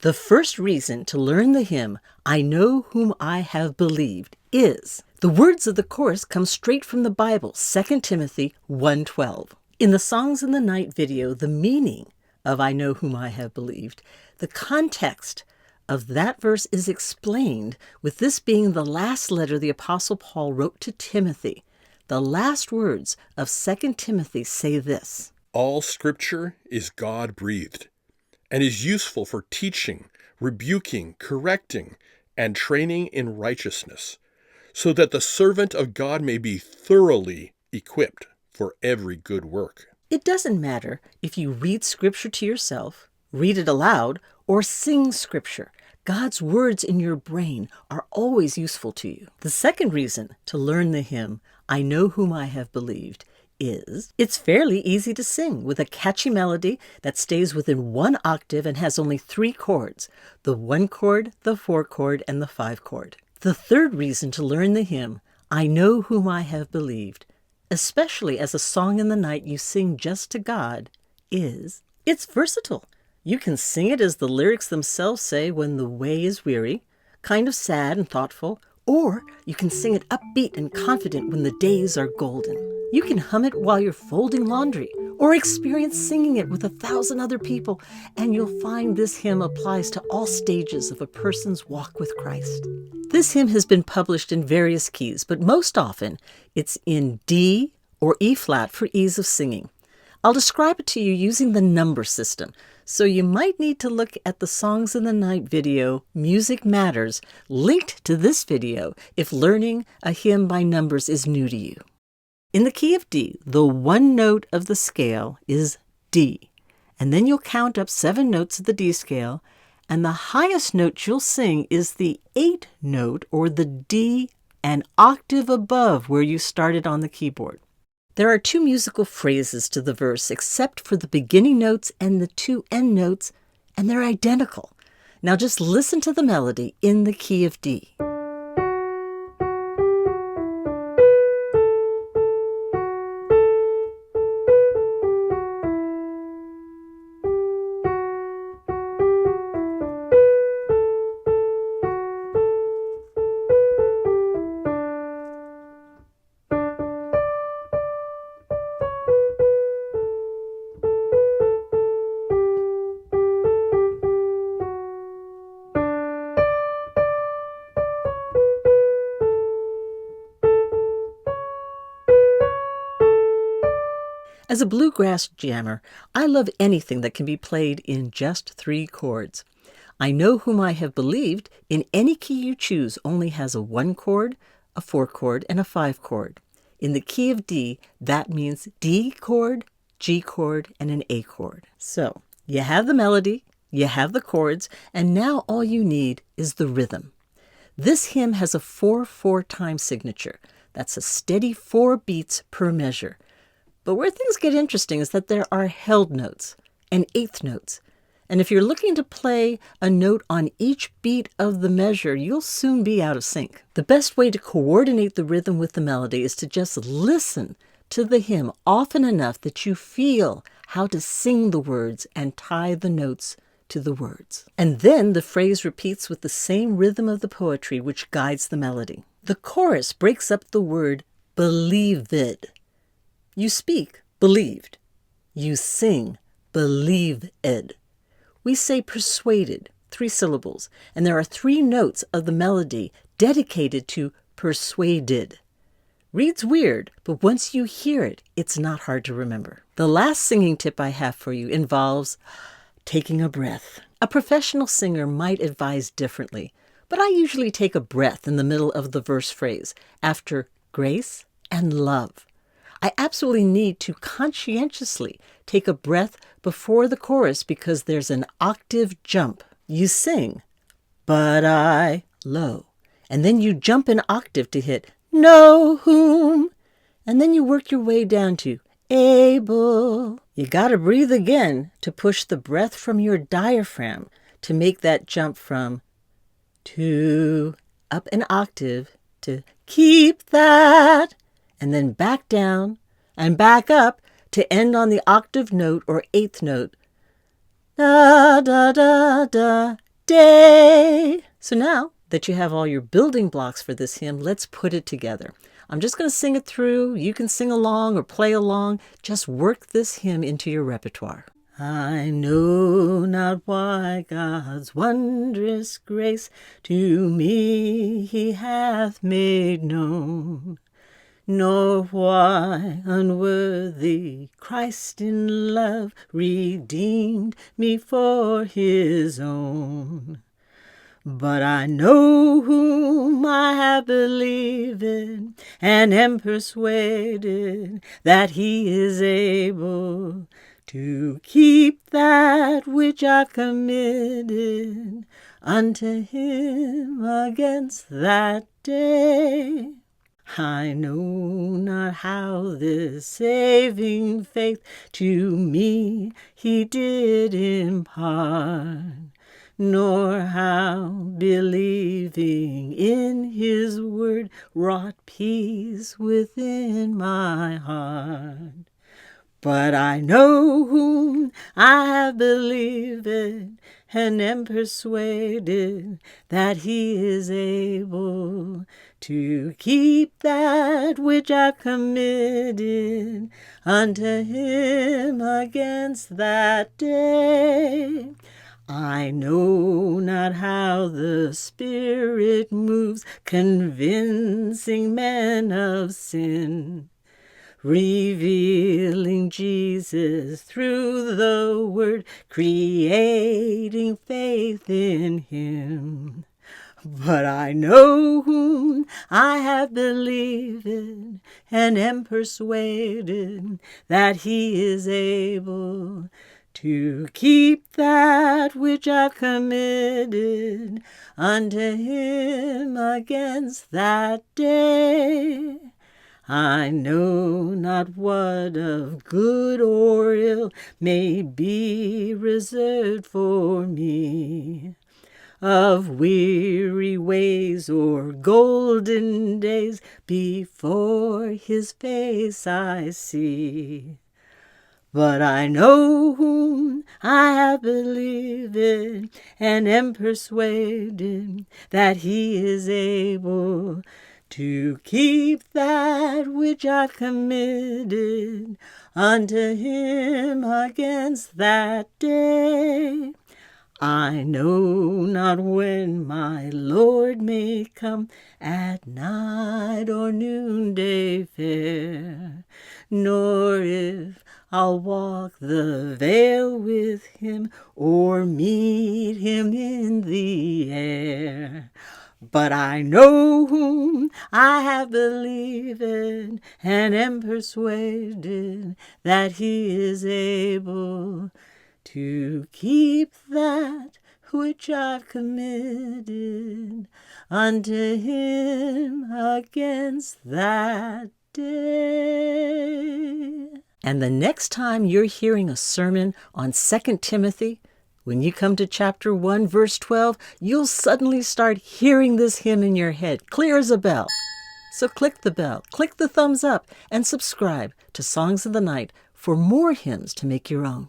The first reason to learn the hymn, I Know Whom I Have Believed, is the words of the chorus come straight from the Bible, 2 Timothy 1:12. In the Songs in the Night video, the meaning of I Know Whom I Have Believed, the context of that verse is explained, with this being the last letter the Apostle Paul wrote to Timothy. The last words of 2 Timothy say this: All Scripture is God-breathed and is useful for teaching, rebuking, correcting, and training in righteousness, so that the servant of God may be thoroughly equipped for every good work. It doesn't matter if you read Scripture to yourself, read it aloud, or sing Scripture. God's words in your brain are always useful to you. The second reason to learn the hymn, I Know Whom I Have Believed, is it's fairly easy to sing with a catchy melody that stays within one octave and has only 3 chords, the 1 chord, the 4 chord, and the 5 chord. The third reason to learn the hymn, I Know Whom I Have Believed, especially as a song in the night you sing just to God, is it's versatile. You can sing it as the lyrics themselves say when the way is weary, kind of sad and thoughtful, or you can sing it upbeat and confident when the days are golden. You can hum it while you're folding laundry, or experience singing it with 1,000 other people, and you'll find this hymn applies to all stages of a person's walk with Christ. This hymn has been published in various keys, but most often it's in D or E flat for ease of singing. I'll describe it to you using the number system, so you might need to look at the Songs in the Night video, Music Matters, linked to this video if learning a hymn by numbers is new to you. In the key of D, the 1 note of the scale is D, and then you'll count up 7 notes of the D scale, and the highest note you'll sing is the 8th note, or the D, an octave above where you started on the keyboard. There are 2 musical phrases to the verse except for the beginning notes and the 2 end notes, and they're identical. Now just listen to the melody in the key of D. As a bluegrass jammer, I love anything that can be played in just 3 chords. I Know Whom I Have Believed, in any key you choose, only has a 1 chord, a 4 chord, and a 5 chord. In the key of D, that means D chord, G chord, and an A chord. So, you have the melody, you have the chords, and now all you need is the rhythm. This hymn has a 4/4 time signature. That's a steady 4 beats per measure. But where things get interesting is that there are held notes and 8th notes. And if you're looking to play a note on each beat of the measure, you'll soon be out of sync. The best way to coordinate the rhythm with the melody is to just listen to the hymn often enough that you feel how to sing the words and tie the notes to the words. And then the phrase repeats with the same rhythm of the poetry which guides the melody. The chorus breaks up the word believed. You speak, believed. You sing, believed. We say persuaded, 3 syllables, and there are 3 notes of the melody dedicated to persuaded. Reads weird, but once you hear it, it's not hard to remember. The last singing tip I have for you involves taking a breath. A professional singer might advise differently, but I usually take a breath in the middle of the verse phrase, after grace and love. I absolutely need to conscientiously take a breath before the chorus because there's an octave jump. You sing, but I, low, and then you jump an octave to hit know whom, and then you work your way down to able. You gotta breathe again to push the breath from your diaphragm to make that jump from to up an octave to keep that, and then back down and back up to end on the octave note or 8th note. Da, da, da, da, day. So now that you have all your building blocks for this hymn, let's put it together. I'm just going to sing it through. You can sing along or play along. Just work this hymn into your repertoire. I know not why God's wondrous grace to me he hath made known, nor why unworthy Christ in love redeemed me for his own. But I know whom I have believed and am persuaded that he is able to keep that which I've committed unto him against that day. I know not how this saving faith to me he did impart, nor how believing in his word wrought peace within my heart. But I know whom I have believed and am persuaded that he is able to keep that which I've committed unto him against that day. I know not how the Spirit moves, convincing men of sin, revealing Jesus through the Word, creating faith in him. But I know whom I have believed and am persuaded that he is able to keep that which I've committed unto him against that day. I know not what of good or ill may be reserved for me, of weary ways or golden days before his face I see. But I know whom I have believed and am persuaded that he is able to keep that which I've committed unto him against that day. I know not when my Lord may come, at night or noonday fair, nor if I'll walk the vale with him or meet him in the air. But I know whom I have believed and am persuaded that he is able to keep that which I've committed unto him against that day. And the next time you're hearing a sermon on 2 Timothy, when you come to chapter 1, verse 12, you'll suddenly start hearing this hymn in your head, clear as a bell. So click the bell, click the thumbs up, and subscribe to Songs of the Night for more hymns to make your own.